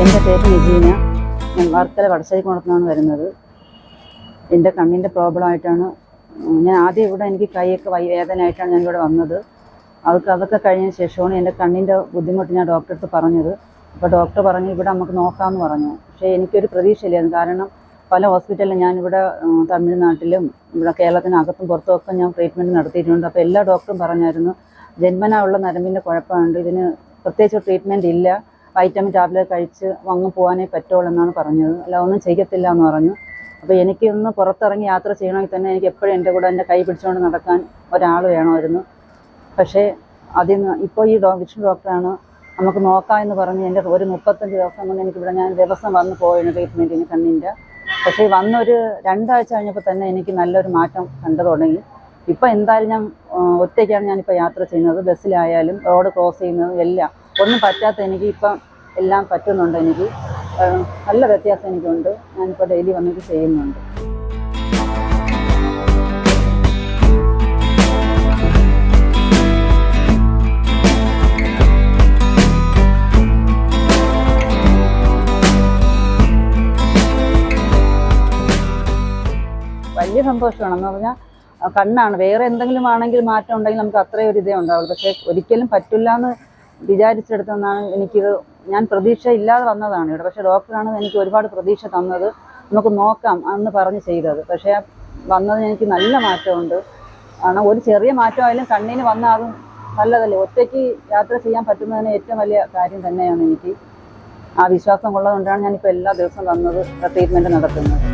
എൻ്റെ പേര് നിജീന. ഞാൻ വർക്കല വടശ്ശേരിക്കുളത്തുനിന്നാണ് വരുന്നത്. എൻ്റെ കണ്ണിൻ്റെ പ്രോബ്ലം ആയിട്ടാണ് ഞാൻ ആദ്യം ഇവിടെ എനിക്ക് കൈയൊക്കെ വേദനയായിട്ടാണ് ഞാൻ ഇവിടെ വന്നത്. അതൊക്കെ കഴിഞ്ഞതിന് ശേഷമാണ് എൻ്റെ കണ്ണിൻ്റെ ബുദ്ധിമുട്ട് ഞാൻ ഡോക്ടറെ അടുത്ത് പറഞ്ഞത്. അപ്പോൾ ഡോക്ടർ പറഞ്ഞു ഇവിടെ നമുക്ക് നോക്കാമെന്ന് പറഞ്ഞു. പക്ഷേ എനിക്കൊരു പ്രതീക്ഷയില്ലായിരുന്നു. കാരണം പല ഹോസ്പിറ്റലിലും ഞാനിവിടെ തമിഴ്നാട്ടിലും ഇവിടെ കേരളത്തിനകത്തും പുറത്തുമൊക്കെ ഞാൻ ട്രീറ്റ്മെൻറ്റ് നടത്തിയിട്ടുണ്ട്. അപ്പോൾ എല്ലാ ഡോക്ടറും പറഞ്ഞായിരുന്നു ജന്മനാ ഉള്ള നരമ്പിൻ്റെ കുഴപ്പമുണ്ട്, ഇതിന് പ്രത്യേകിച്ച് ട്രീറ്റ്മെൻറ്റ് ഇല്ല, വൈറ്റമിൻ ടാബ്ലറ്റ് കഴിച്ച് അങ്ങ് പോകാനേ പറ്റുള്ളൂ എന്നാണ് പറഞ്ഞത്, അല്ല ഒന്നും ചെയ്യത്തില്ല എന്ന് പറഞ്ഞു. അപ്പോൾ എനിക്കൊന്ന് പുറത്തിറങ്ങി യാത്ര ചെയ്യണമെങ്കിൽ തന്നെ എനിക്ക് എപ്പോഴും എൻ്റെ കൂടെ എൻ്റെ കൈ പിടിച്ചുകൊണ്ട് നടക്കാൻ ഒരാൾ വേണമായിരുന്നു. പക്ഷേ ഇപ്പോൾ ഈ വിഷ്ണു ഡോക്ടറാണ് നമുക്ക് നോക്കാമെന്ന് പറഞ്ഞ് എൻ്റെ ഒരു 35 ദിവസം കൊണ്ട് എനിക്കിവിടെ ഞാൻ ദിവസം വന്ന് പോയിരുന്നു ട്രീറ്റ്മെൻറ്റിന് കണ്ണിൻ്റെ. പക്ഷേ വന്നൊരു 2 ആഴ്ച കഴിഞ്ഞപ്പോൾ തന്നെ എനിക്ക് നല്ലൊരു മാറ്റം കണ്ടു തുടങ്ങി. ഇപ്പോൾ എന്തായാലും ഞാൻ ഒറ്റയ്ക്കാണ് ഞാനിപ്പോൾ യാത്ര ചെയ്യുന്നത്. ബസ്സിലായാലും റോഡ് ക്രോസ് ചെയ്യുന്നതും എല്ലാം ഒന്നും പറ്റാത്ത എനിക്ക് ഇപ്പം എല്ലാം പറ്റുന്നുണ്ട്. എനിക്ക് നല്ല വ്യത്യാസം എനിക്കുണ്ട്. ഞാനിപ്പോൾ ഡെയിലി വന്നിട്ട് ചെയ്യുന്നുണ്ട്. വലിയ സന്തോഷമാണെന്ന് പറഞ്ഞാൽ കണ്ണാണ്, വേറെ എന്തെങ്കിലും ആണെങ്കിൽ മാറ്റം ഉണ്ടെങ്കിൽ നമുക്ക് അത്രയും ഒരു ഇതേ ഉണ്ടാവുള്ളൂ. പക്ഷേ ഒരിക്കലും പറ്റില്ല എന്ന് വിചാരിച്ചെടുത്തെന്നാണ് എനിക്കിത്, ഞാൻ പ്രതീക്ഷ ഇല്ലാതെ വന്നതാണ് ഇവിടെ. പക്ഷേ ഡോക്ടറാണ് എനിക്ക് ഒരുപാട് പ്രതീക്ഷ തന്നത്, നമുക്ക് നോക്കാം എന്ന് പറഞ്ഞ് ചെയ്തത്. പക്ഷേ വന്നതിന് എനിക്ക് നല്ല മാറ്റമുണ്ട്. കാരണം ഒരു ചെറിയ മാറ്റമായാലും കണ്ണിന് വന്നാൽ അതും നല്ലതല്ലേ. ഒറ്റയ്ക്ക് യാത്ര ചെയ്യാൻ പറ്റുന്നതിന് ഏറ്റവും വലിയ കാര്യം തന്നെയാണ്. എനിക്ക് ആ വിശ്വാസം ഉള്ളതുകൊണ്ടാണ് ഞാനിപ്പോൾ എല്ലാ ദിവസവും വന്നത് ട്രീറ്റ്മെൻറ്റ് നടത്തുന്നത്.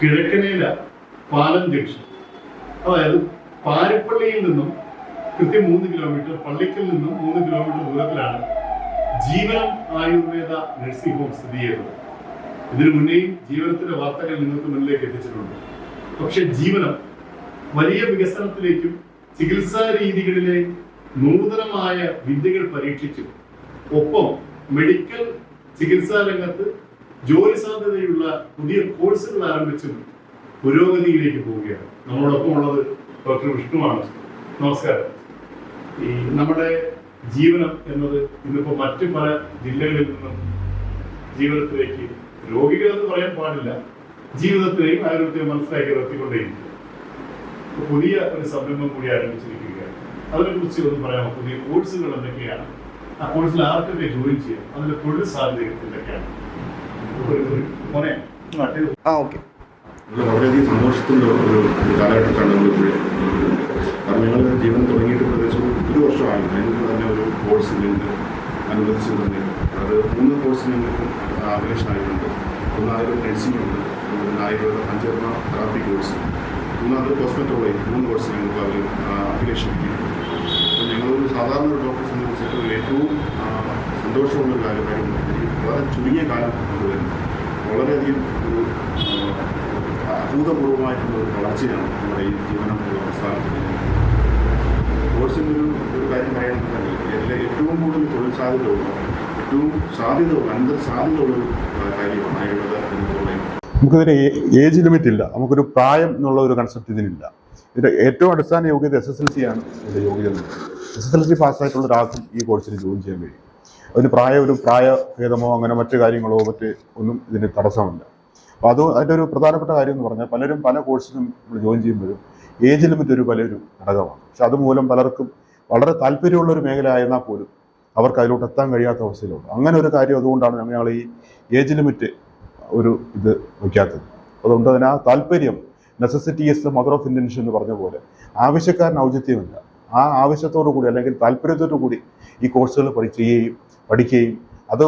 കിഴക്കനേല പാലം ജംഗ്ഷൻ, അതായത് പാരിപ്പള്ളിയിൽ നിന്നും കൃത്യം 3 കിലോമീറ്റർ, പള്ളിക്കൽ നിന്നും 3 കിലോമീറ്റർ ദൂരത്തിലാണ് ജീവനം ആയുർവേദ നഴ്സിംഗ് ഹോം സ്ഥിതി ചെയ്യുന്നത്. ഇതിനു മുന്നേയും ജീവനത്തിന്റെ വാർത്തകൾ നിങ്ങൾക്ക് മുന്നിലേക്ക് എത്തിച്ചിട്ടുണ്ട്. പക്ഷെ ജീവനം വലിയ വികസനത്തിലേക്കും ചികിത്സാ രീതികളിലെ നൂതനമായ വിദ്യകൾ പരീക്ഷിച്ചും ഒപ്പം മെഡിക്കൽ ചികിത്സാ രംഗത്ത് ജോലി സാധ്യതയുള്ള പുതിയ കോഴ്സുകൾ ആരംഭിച്ചും പുരോഗതിയിലേക്ക് പോവുകയാണ്. നമ്മളോടൊപ്പം ഉള്ളത് ഡോക്ടർ വിഷ്ണുവാണ്. നമസ്കാരം. നമ്മുടെ ജീവനം എന്നത് ഇന്നിപ്പോൾ മറ്റു പല ജില്ലകളിൽ നിന്നും ജീവിതത്തിലേക്ക്, രോഗികളെന്ന് പറയാൻ പാടില്ല, ജീവിതത്തിലെയും ആരോഗ്യത്തെയും മനസ്സിലാക്കി നിർത്തിക്കൊണ്ടേയിരിക്കും. പുതിയ ഒരു സംരംഭം കൂടി ആരംഭിച്ചിരിക്കുകയാണ്. അതിനെക്കുറിച്ച് ഒന്ന് പറയാമോ? പുതിയ കോഴ്സുകൾ എന്തൊക്കെയാണ്? ആ കോഴ്സിൽ ആർക്കൊക്കെ ജോയിൻ ചെയ്യാം? അതിന്റെ തൊഴിൽ സാധ്യതകൾ എന്തൊക്കെയാണ്? വളരെയധികം സന്തോഷത്തിൻ്റെ ഒരു കാലഘട്ടത്താണ് നമ്മളിപ്പോഴും. കാരണം ഞങ്ങൾ ജീവൻ തുടങ്ങിയിട്ട് പ്രദേശം 1 വർഷമായി. അതിന് തന്നെ ഒരു കോഴ്സ് ഞങ്ങൾക്ക് അനുവദിച്ചു തന്നെ. അത് 3 കോഴ്സ് ഞങ്ങൾക്ക് അപ്ലിക്കേഷൻ ആയിട്ടുണ്ട്. ഒന്ന് ആയുർവേദ നഴ്സിംഗ് ഉണ്ട്, പിന്നെ ആയുർവേദ പഞ്ചകർമ്മ തെറാപ്പി കോഴ്സ്, അത് കോസ്മെറ്റോളജി 3 കോഴ്സ് ഞങ്ങൾക്ക് അവർ അപ്ലിക്കേഷൻ കിട്ടിയിട്ടുണ്ട്. അപ്പോൾ ഞങ്ങളൊരു സാധാരണ ഒരു ഡോക്ടറെ സംബന്ധിച്ചിട്ട് ഏറ്റവും സന്തോഷമുള്ളൊരു കാര്യം വളരെ ചുരുങ്ങിയ കാലം കൊണ്ടുവരുന്നത് വളരെയധികം ഒരു അഭൂതപൂർവമായിട്ടുള്ള ഒരു വളർച്ചയാണ് നമ്മുടെ ഈ ജീവനം പ്രസ്ഥാനത്തിന്. കോഴ്സിൻ്റെ ഒരു കാര്യം പറയുകയാണെന്നുണ്ടെങ്കിൽ ഏറ്റവും കൂടുതൽ തൊഴിൽ സാധ്യതയുള്ള, ഏറ്റവും സാധ്യതയുള്ളൊരു കാര്യമാണ് ആയുർവേദ എന്ന് പറയുന്നത്. നമുക്കിതിന് ഏജ് ലിമിറ്റ് ഇല്ല, നമുക്കൊരു പ്രായം എന്നുള്ള ഒരു കൺസെപ്റ്റ് ഇതിനില്ല. ഇതിൻ്റെ ഏറ്റവും അടിസ്ഥാന യോഗ്യത SSLC ആണ്. ഇതിൻ്റെ യോഗ്യത SSLC പാസ്സായിട്ടുള്ള ഒരാൾക്കും ഈ കോഴ്സിന് ജോയിൻ ചെയ്യാൻ കഴിയും. അതിന് ഒരു പ്രായഭേദമോ അങ്ങനെ മറ്റു കാര്യങ്ങളോ ഒന്നും ഇതിന് തടസ്സമില്ല. അപ്പോൾ അതിൻ്റെ ഒരു പ്രധാനപ്പെട്ട കാര്യം എന്ന് പറഞ്ഞാൽ പലരും പല കോഴ്സിനും നമ്മൾ ജോയിൻ ചെയ്യുമ്പോഴും ഏജ് ലിമിറ്റ് ഒരു വലിയൊരു ഘടകമാണ്. പക്ഷെ അതുമൂലം പലർക്കും വളരെ താല്പര്യമുള്ള ഒരു മേഖല ആയിരുന്നാൽ പോലും അവർക്ക് അതിലോട്ട് എത്താൻ കഴിയാത്ത അവസ്ഥയിലുണ്ട്. അങ്ങനെ ഒരു കാര്യം അതുകൊണ്ടാണ് ഞങ്ങൾ ഈ ഏജ് ലിമിറ്റ് ഒരു ഇത് വയ്ക്കാത്തത്. അതുകൊണ്ട് തന്നെ ആ താല്പര്യം, necessity is the mother of invention എന്ന് പറഞ്ഞ പോലെ, ആവശ്യക്കാരന് ഔചിത്യമില്ല. ആ ആവശ്യത്തോടു കൂടി അല്ലെങ്കിൽ താല്പര്യത്തോടു കൂടി ഈ കോഴ്സുകൾ പഠിക്കുകയും അത്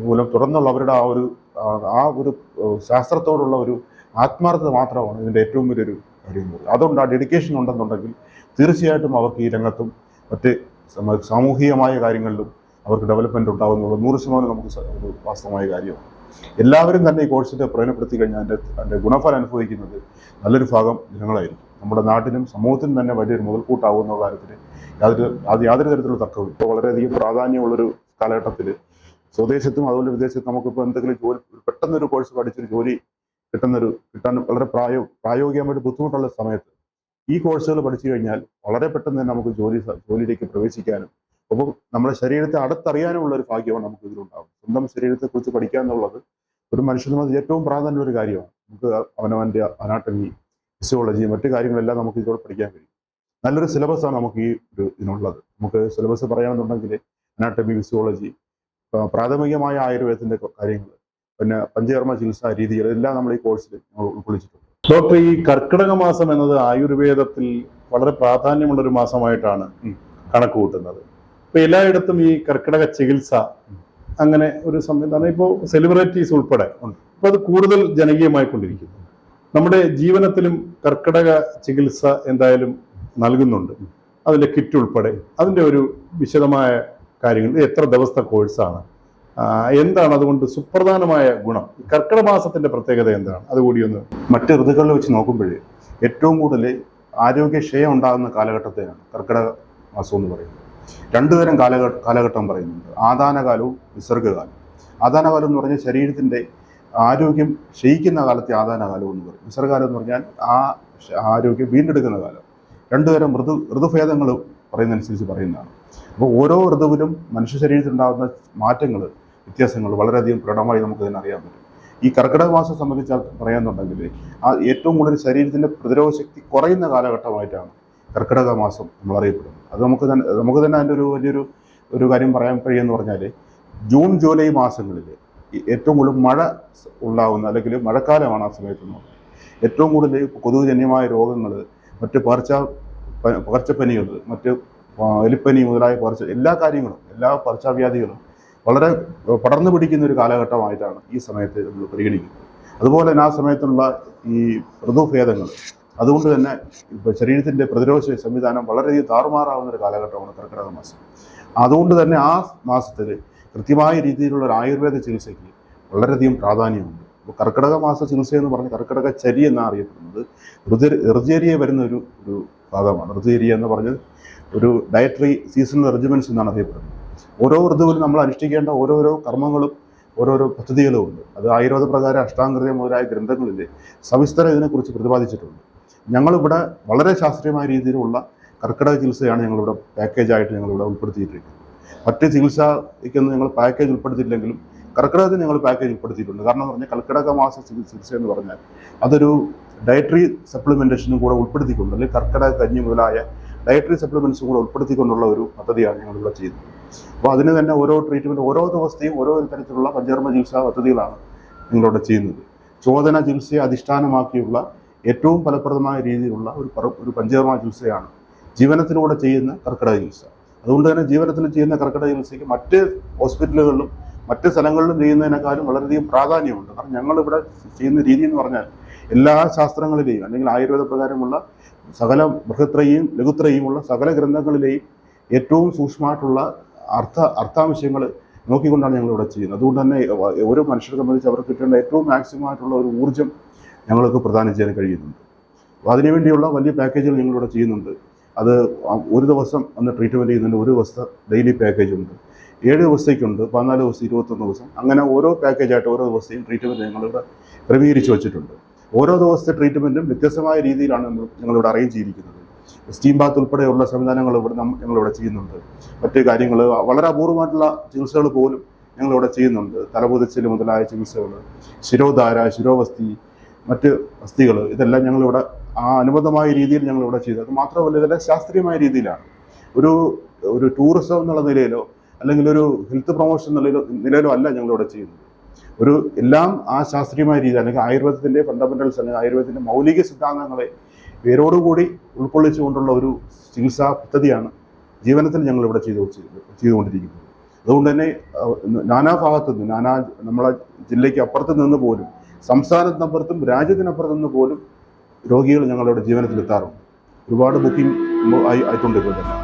മൂലം തുടർന്നുള്ള അവരുടെ ആ ഒരു ശാസ്ത്രത്തോടുള്ള ഒരു ആത്മാർത്ഥത മാത്രമാണ് ഇതിൻ്റെ ഏറ്റവും വലിയൊരു കാര്യം. അതുകൊണ്ട് ആ ഡെഡിക്കേഷൻ ഉണ്ടെന്നുണ്ടെങ്കിൽ തീർച്ചയായിട്ടും അവർക്ക് ഈ രംഗത്തും മറ്റ് സാമൂഹികമായ കാര്യങ്ങളിലും അവർക്ക് ഡെവലപ്മെന്റ് ഉണ്ടാകുന്നുള്ള 100% നമുക്ക് ഒരു വാസ്തവമായ കാര്യമാണ്. എല്ലാവരും തന്നെ ഈ കോഴ്സിന്റെ പ്രയോജനപ്പെടുത്തി കഴിഞ്ഞാൽ അതിന്റെ ഗുണഫലം അനുഭവിക്കുന്നത് നല്ലൊരു ഭാഗം ജനങ്ങളായിരിക്കും. നമ്മുടെ നാട്ടിനും സമൂഹത്തിനും തന്നെ വലിയൊരു മുതൽക്കൂട്ടാവുന്ന കാര്യത്തിൽ യാതൊരു തരത്തിലുള്ള തർക്കവും. ഇപ്പോൾ വളരെയധികം പ്രാധാന്യമുള്ളൊരു കാലഘട്ടത്തിൽ സ്വദേശത്തും അതുപോലെ വിദേശത്തും നമുക്കിപ്പോൾ എന്തെങ്കിലും ജോലി, പെട്ടെന്നൊരു കോഴ്സ് പഠിച്ചൊരു ജോലി കിട്ടാൻ വളരെ പ്രായോഗികമായിട്ട് ബുദ്ധിമുട്ടുള്ള സമയത്ത് ഈ കോഴ്സുകൾ പഠിച്ചു കഴിഞ്ഞാൽ വളരെ പെട്ടെന്ന് തന്നെ നമുക്ക് ജോലിയിലേക്ക് പ്രവേശിക്കാനും ഒപ്പം നമ്മുടെ ശരീരത്തെ അടുത്തറിയാനുമുള്ള ഒരു ഭാഗ്യമാണ് നമുക്ക് ഇതിലുണ്ടാകും. സ്വന്തം ശരീരത്തെക്കുറിച്ച് പഠിക്കുക എന്നുള്ളത് ഒരു മനുഷ്യന് ഏറ്റവും പ്രാധാന്യമുള്ള ഒരു കാര്യമാണ്. നമുക്ക് അവനവൻ്റെ അനാട്ടമി, ഫിസിയോളജി, മറ്റു കാര്യങ്ങളെല്ലാം നമുക്ക് ഇതിലൂടെ പഠിക്കാൻ കഴിയും. നല്ലൊരു സിലബസാണ് നമുക്ക് ഈ ഇതിനുള്ളത്. നമുക്ക് സിലബസ് പറയുകയാണെന്നുണ്ടെങ്കിൽ അനാട്ടമി, ഫിസിയോളജി, പ്രാഥമികമായ ആയുർവേദത്തിന്റെ കാര്യങ്ങൾ, പിന്നെ പഞ്ചകർമ്മ ചികിത്സാ രീതികൾ എല്ലാം നമ്മൾ ഈ കോഴ്സിൽ ഉൾക്കൊള്ളിച്ചിട്ടുണ്ട്. ഡോക്ടർ, ഈ കർക്കിടക മാസം എന്നത് ആയുർവേദത്തിൽ വളരെ പ്രാധാന്യമുള്ളൊരു മാസമായിട്ടാണ് കണക്ക് കൂട്ടുന്നത്. ഇപ്പൊ എല്ലായിടത്തും ഈ കർക്കിടക ചികിത്സ അങ്ങനെ ഒരു സംവിധാനം ഇപ്പോൾ സെലിബ്രിറ്റീസ് ഉൾപ്പെടെ ഇപ്പൊ അത് കൂടുതൽ ജനകീയമായിക്കൊണ്ടിരിക്കുന്നു. നമ്മുടെ ജീവനത്തിലും കർക്കിടക ചികിത്സ എന്തായാലും നൽകുന്നുണ്ട്, അതിന്റെ കിറ്റ് ഉൾപ്പെടെ. അതിന്റെ ഒരു വിശദമായ കാര്യങ്ങൾ, എത്ര ദിവസത്തെ കോഴ്സാണ്, എന്താണ് അതുകൊണ്ട് സുപ്രധാനമായ ഗുണം, കർക്കിടക മാസത്തിന്റെ പ്രത്യേകത എന്താണ്, അതുകൂടി ഒന്ന്. മറ്റ് ഋതുക്കളിൽ വെച്ച് നോക്കുമ്പോഴേ ഏറ്റവും കൂടുതൽ ആരോഗ്യക്ഷയം ഉണ്ടാകുന്ന കാലഘട്ടത്തെയാണ് കർക്കിടക മാസം എന്ന് പറയുന്നത്. രണ്ടു തരം കാലഘട്ടം പറയുന്നുണ്ട്: ആദാനകാലവും വിസർഗകാലവും. ആദാനകാലം എന്ന് പറഞ്ഞാൽ ശരീരത്തിന്റെ ആരോഗ്യം ക്ഷയിക്കുന്ന കാലത്തെ ആദാനകാലം എന്ന് പറയും. വിസർഗകാലം എന്ന് പറഞ്ഞാൽ ആ ആരോഗ്യം വീണ്ടെടുക്കുന്ന കാലം. രണ്ടുതരം ഋതുഭേദങ്ങൾ പറയുന്നതനുസരിച്ച് പറയുന്നതാണ്. അപ്പോൾ ഓരോ ഋതുവിലും മനുഷ്യ ശരീരത്തിലുണ്ടാകുന്ന മാറ്റങ്ങൾ, വ്യത്യാസങ്ങൾ വളരെയധികം പ്രകടമായി നമുക്ക് ഇതിനെ അറിയാൻ പറ്റും. ഈ കർക്കിടക മാസം സംബന്ധിച്ചാൽ പറയാന്നുണ്ടെങ്കിൽ ഏറ്റവും കൂടുതൽ ശരീരത്തിന്റെ പ്രതിരോധ ശക്തി കുറയുന്ന കാലഘട്ടമായിട്ടാണ് കർക്കിടക മാസം നമ്മൾ അറിയപ്പെടുന്നത്. അത് നമുക്ക് തന്നെ അതിൻ്റെ വലിയൊരു കാര്യം പറയാൻ കഴിയുമെന്ന് പറഞ്ഞാൽ, ജൂൺ ജൂലൈ മാസങ്ങളിൽ ഏറ്റവും കൂടുതൽ മഴ ഉണ്ടാകുന്ന, അല്ലെങ്കിൽ മഴക്കാലമാണ് ആ സമയത്ത്. ഏറ്റവും കൂടുതൽ കൊതുകുജന്യമായ രോഗങ്ങൾ, മറ്റ് പകർച്ചപ്പനികൾ, മറ്റ് എലിപ്പനി മുതലായ എല്ലാ കാര്യങ്ങളും, എല്ലാ പകർച്ചവ്യാധികളും വളരെ പടർന്നു പിടിക്കുന്ന ഒരു കാലഘട്ടമായിട്ടാണ് ഈ സമയത്ത് നമ്മൾ പരിഗണിക്കുന്നത്. അതുപോലെ തന്നെ ആ സമയത്തുള്ള ഈ ഋതുഭേദങ്ങൾ, അതുകൊണ്ട് തന്നെ ശരീരത്തിന്റെ പ്രതിരോധ സംവിധാനം വളരെയധികം താറുമാറാവുന്ന ഒരു കാലഘട്ടമാണ് കർക്കിടക മാസം. അതുകൊണ്ട് തന്നെ ആ മാസത്തിൽ കൃത്യമായ രീതിയിലുള്ള ഒരു ആയുർവേദ ചികിത്സയ്ക്ക് വളരെയധികം പ്രാധാന്യമുണ്ട്. അപ്പോൾ കർക്കിടക മാസ ചികിത്സ എന്ന് പറഞ്ഞ് കർക്കിടക ചരി എന്നാണ് അറിയപ്പെടുന്നത്. ഋതുചര്യ വരുന്ന ഒരു ഭാഗമാണ്. ഋതുചര്യ എന്ന് പറഞ്ഞത് ഒരു ഡയറ്ററി സീസണൽ റെജിമെന്റ്സ് എന്നാണ് അറിയപ്പെടുന്നത്. ഓരോ ഋതുവിലും നമ്മൾ അനുഷ്ഠിക്കേണ്ട ഓരോരോ കർമ്മങ്ങളും ഓരോരോ പദ്ധതികളും ഉണ്ട്. അത് ആയുർവേദ പ്രകാരം അഷ്ടാംഗഹൃദയം മുതലായ ഗ്രന്ഥങ്ങളിൽ സവിസ്തരം ഇതിനെക്കുറിച്ച് പ്രതിപാദിച്ചിട്ടുണ്ട്. ഞങ്ങളിവിടെ വളരെ ശാസ്ത്രീയമായ രീതിയിലുള്ള കർക്കിടക ചികിത്സയാണ് ഞങ്ങളിവിടെ പാക്കേജായിട്ട് ഞങ്ങളിവിടെ ഉൾപ്പെടുത്തിയിട്ടിരിക്കുന്നത്. മറ്റ് ചികിത്സയ്ക്കൊന്നും ഞങ്ങൾ പാക്കേജ് ഉൾപ്പെടുത്തിയില്ലെങ്കിലും കർക്കിടകത്തിന് ഞങ്ങൾ പാക്കേജ് ഉൾപ്പെടുത്തിയിട്ടുണ്ട്. കാരണം എന്ന് പറഞ്ഞാൽ കർക്കിടക മാസ ചികിത്സ എന്ന് പറഞ്ഞാൽ അതൊരു ഡയറ്ററി സപ്ലിമെന്റേഷനും കൂടെ ഉൾപ്പെടുത്തിക്കൊണ്ട്, അല്ലെങ്കിൽ കർക്കിടക കഞ്ഞി മുതലായ ഡയറ്ററി സപ്ലിമെന്റ്സും കൂടെ ഉൾപ്പെടുത്തിക്കൊണ്ടുള്ള ഒരു പദ്ധതിയാണ് ഞങ്ങളിവിടെ ചെയ്യുന്നത്. അപ്പോൾ അതിന് തന്നെ ഓരോ ട്രീറ്റ്മെന്റ്, ഓരോ ദിവസത്തെയും ഓരോ തരത്തിലുള്ള പഞ്ചകർമ്മ ചികിത്സാ പദ്ധതികളാണ് ഞങ്ങളിവിടെ ചെയ്യുന്നത്. ചോദന ചികിത്സയെ അധിഷ്ഠാനമാക്കിയുള്ള ഏറ്റവും ഫലപ്രദമായ രീതിയിലുള്ള ഒരു പഞ്ചകർമ്മ ചികിത്സയാണ് ജീവനത്തിലൂടെ ചെയ്യുന്ന കർക്കിടക ചികിത്സ. അതുകൊണ്ട് തന്നെ ജീവനത്തിൽ ചെയ്യുന്ന കർക്കിടക ചികിത്സയ്ക്ക് മറ്റ് ഹോസ്പിറ്റലുകളിലും മറ്റ് സ്ഥലങ്ങളിലും ചെയ്യുന്നതിനേക്കാളും വളരെയധികം പ്രാധാന്യമുണ്ട്. കാരണം ഞങ്ങളിവിടെ ചെയ്യുന്ന രീതി എന്ന് പറഞ്ഞാൽ എല്ലാ ശാസ്ത്രങ്ങളിലെയും, അല്ലെങ്കിൽ ആയുർവേദ പ്രകാരമുള്ള സകല ബൃഹത്രയും ലഘുത്രയുമുള്ള സകല ഗ്രന്ഥങ്ങളിലെയും ഏറ്റവും സൂക്ഷ്മമായിട്ടുള്ള അർത്ഥാംശങ്ങൾ നോക്കിക്കൊണ്ടാണ് ഞങ്ങളിവിടെ ചെയ്യുന്നത്. അതുകൊണ്ട് തന്നെ ഓരോ മനുഷ്യരെ സംബന്ധിച്ച് അവർക്ക് കിട്ടേണ്ട ഏറ്റവും മാക്സിമം ആയിട്ടുള്ള ഒരു ഊർജ്ജം ഞങ്ങൾക്ക് പ്രദാനം ചെയ്യാൻ കഴിയുന്നുണ്ട്. അപ്പോൾ അതിനുവേണ്ടിയുള്ള വലിയ പാക്കേജുകൾ ഞങ്ങളിവിടെ ചെയ്യുന്നുണ്ട്. അത് ഒരു ദിവസം അന്ന് ട്രീറ്റ്മെൻറ്റ് ചെയ്യുന്നുണ്ട്, ഒരു ദിവസത്തെ ഡെയിലി പാക്കേജ് ഉണ്ട്, 7 ദിവസത്തേക്കുണ്ട്, 14 ദിവസം, 21 ദിവസം, അങ്ങനെ ഓരോ പാക്കേജായിട്ട് ഓരോ ദിവസത്തെയും ട്രീറ്റ്മെൻറ്റ് ഞങ്ങളിവിടെ ക്രമീകരിച്ച് വെച്ചിട്ടുണ്ട്. ഓരോ ദിവസത്തെ ട്രീറ്റ്മെൻറ്റും വ്യത്യസ്തമായ രീതിയിലാണ് ഞങ്ങളിവിടെ അറേഞ്ച് ചെയ്തിരിക്കുന്നത്. സ്റ്റീം ബാത്ത് ഉൾപ്പെടെയുള്ള സംവിധാനങ്ങൾ ഞങ്ങളിവിടെ ചെയ്യുന്നുണ്ട്. മറ്റ് കാര്യങ്ങൾ, വളരെ അപൂർവമായിട്ടുള്ള ചികിത്സകൾ പോലും ഞങ്ങളിവിടെ ചെയ്യുന്നുണ്ട്. തലപൊതിച്ചൽ മുതലായ ചികിത്സകൾ, ശിരോധാര, ശിരോവസ്തി, മറ്റ് അസ്ഥികൾ, ഇതെല്ലാം ഞങ്ങളിവിടെ ആ അനുബന്ധമായ രീതിയിൽ ഞങ്ങൾ ഇവിടെ ചെയ്തത്. അത് മാത്രമല്ല ഇതെല്ലാം ശാസ്ത്രീയമായ രീതിയിലാണ്. ഒരു ടൂറിസം എന്നുള്ള നിലയിലോ അല്ലെങ്കിൽ ഒരു ഹെൽത്ത് പ്രൊമോഷൻ നിലയിലോ അല്ല ഞങ്ങളിവിടെ ചെയ്യുന്നത്. എല്ലാം ആ ശാസ്ത്രീയമായ രീതി അല്ലെങ്കിൽ ആയുർവേദത്തിൻ്റെ ഫണ്ടമെന്റൽസ് അല്ലെങ്കിൽ ആയുർവേദത്തിൻ്റെ മൗലിക സിദ്ധാന്തങ്ങളെ വേരോടുകൂടി ഉൾക്കൊള്ളിച്ചുകൊണ്ടുള്ള ഒരു ചികിത്സാ പദ്ധതിയാണ് ജീവനത്തിൽ ഞങ്ങളിവിടെ ചെയ്തുകൊണ്ടിരിക്കുന്നത്. അതുകൊണ്ട് തന്നെ നാനാഭാഗത്തു നിന്ന് നമ്മളെ ജില്ലയ്ക്ക് അപ്പുറത്ത് നിന്ന് പോലും സംസ്ഥാനത്തിനപ്പുറത്തും രാജ്യത്തിനപ്പുറത്തു നിന്ന് പോലും രോഗികൾ ഞങ്ങളുടെ ജീവനത്തിൽ എത്താറുണ്ട്. ഒരുപാട് ബുക്കിംഗ് ആയിട്ടുണ്ട് ഇപ്പോൾ തന്നെ.